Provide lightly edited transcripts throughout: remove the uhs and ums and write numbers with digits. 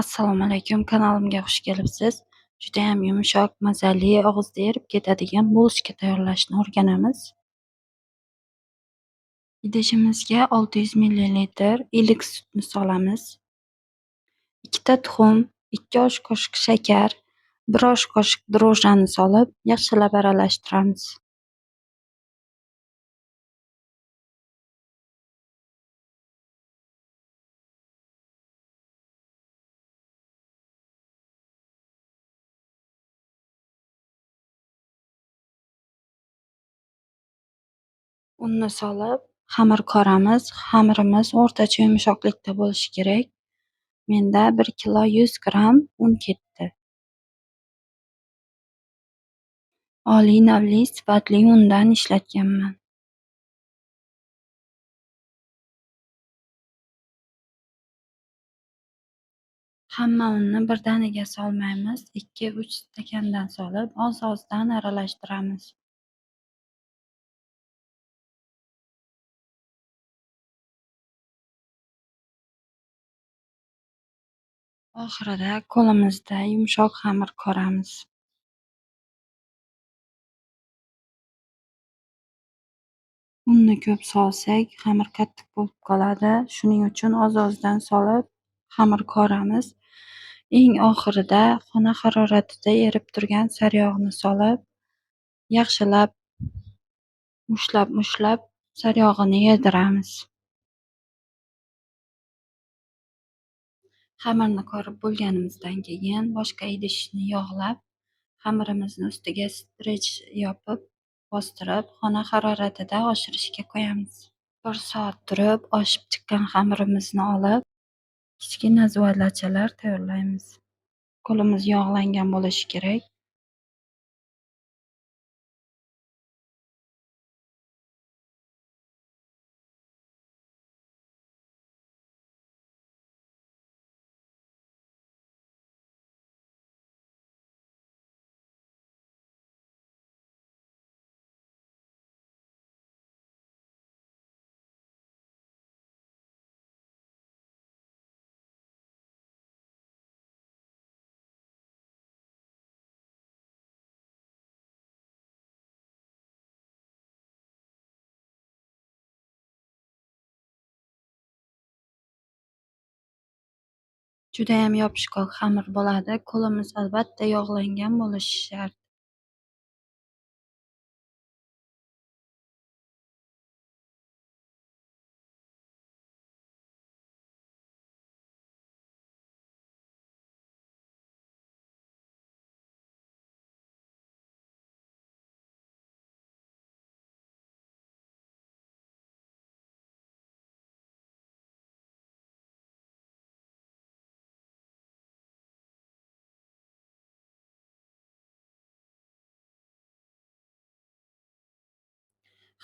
Assalomu alaykum, kanalimga xush kelibsiz. Judayam yumshoq, mazali, og'izda erib ketadigan bulochka tayyorlashni o'rganamiz. Idishimizga 600 millilitr iliq sutni solamiz. 2 ta tuxum, 2 osh qoshiq shakar, 1 osh qoshiq dro'jani solib, yaxshilab aralashtiramiz. Unni solib, xamir qoramiz. Xamirimiz o'rtacha yumshoqlikda bo'lishi kerak. Menda 1 kilo 100 gramm un ketdi. Oliy navli sifatli undan ishlatganman. Hamma unni birdaniga solmaymiz. 2-3 stakandan solib, oz-ozdan aralashtiramiz. Oxirida qo'limizda yumshoq xamir qoramiz. Unni ko'p solsak, xamir qattiq bo'lib qoladi. Shuning uchun oz-ozdan solib, xamir qoramiz. Eng oxirida xona haroratida erib turgan saryog'ni solib, yaxshilab mushlab saryog'ini yediramiz. Xamirni qorib bo'lganimizdan keyin boshqa idishni yog'lab, xamirimizni ustiga strech yopib, bostirib, xona haroratida oshirishga qo'yamiz. 1 soat turib, oshib chiqqan xamirimizni olib, kichkina zuvalachalar tayyorlaymiz. Qo'limiz yog'langan bo'lishi kerak. Judayam yopishqoq xamir bo'ladi. Qo'limiz albatta yog'langan bo'lishi shart.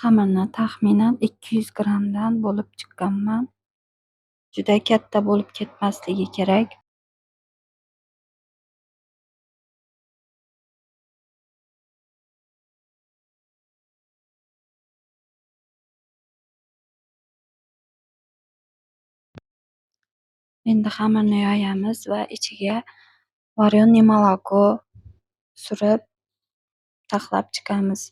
Xamirni taxminan 200 grammdan bo'lib chiqqanman. Juda katta bo'lib ketmasligi kerak. Endi xamirni yoyamiz va ichiga varenniy moloko surib, taxlab chiqamiz.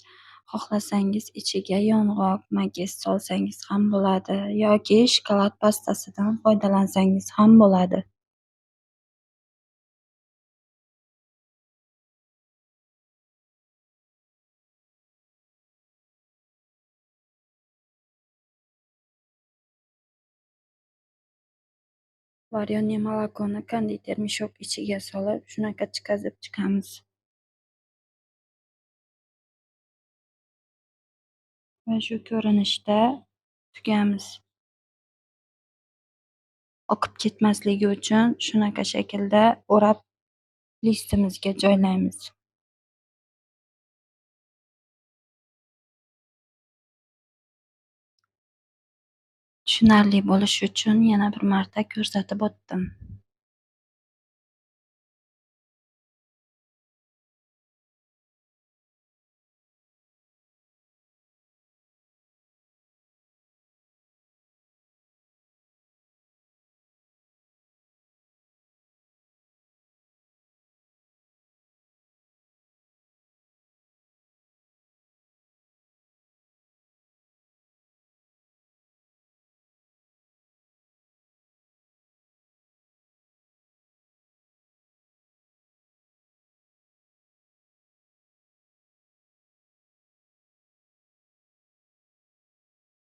Xohlasangiz ichiga yong'oq, makis solsangiz ham bo'ladi yoki shokolad pastasidan foydalansangiz ham bo'ladi. Varenniy molokoni konditer meshok ichiga solib, shunaqa chiqazib chiqamiz. Va shu ko'rinishda tugamiz. Oqib ketmasligi uchun shunaqa shaklda o'rab listimizga joylaymiz. Tushunarli bo'lishi uchun yana bir marta ko'rsatib o'tdim.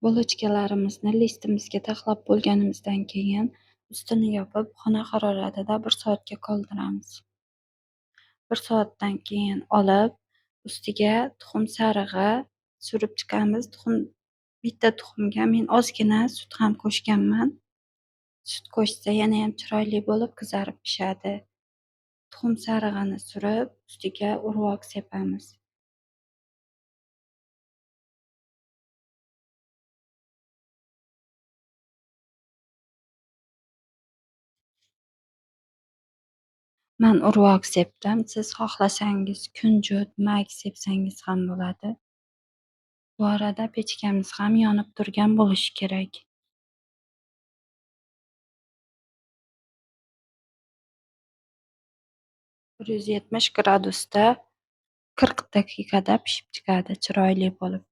Bulochkalarimizni listimizga taxlab bo'lganimizdan keyin ustini yopib, xona haroratida 1 soatga qoldiramiz. 1 soatdan keyin olib, ustiga tuxum sarig'i surib chiqamiz. Bitta tuxumga men ozgina sut ham qo'shganman. Sut qo'shsa yanayam chiroyli bo'lib qizarib pishadi. Tuxum sarig'ini surib, ustiga urvoq sepamiz. Men urvoq sepdim. Siz xohlasangiz kunjut, mak sepsangiz ham bo'ladi. Bu arada pechkamiz ham yonib turgan bo'lishi kerak. 170 gradusda 40 daqiqada pishib chiqadi chiroyli bo'lib.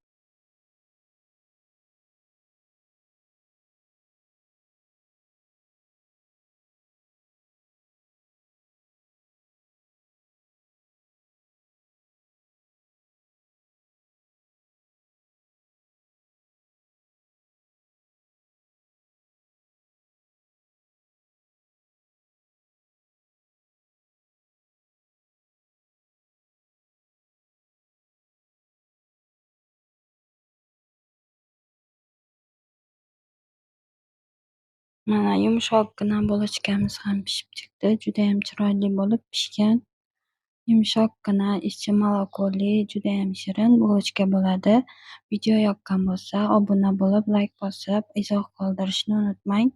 Mana yumshoqqina bulochkamiz ham pishib chiqdi. Judayam chiroyli bo'lib pishgan. Yumshoqqina, ichi molokoli, judayam shirin bulochka bo'ladi. Video yoqqan bo'lsa, obuna bo'lib, layk bosib, izoh qoldirishni unutmang.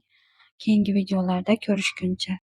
Keyingi videolarda ko'rishguncha!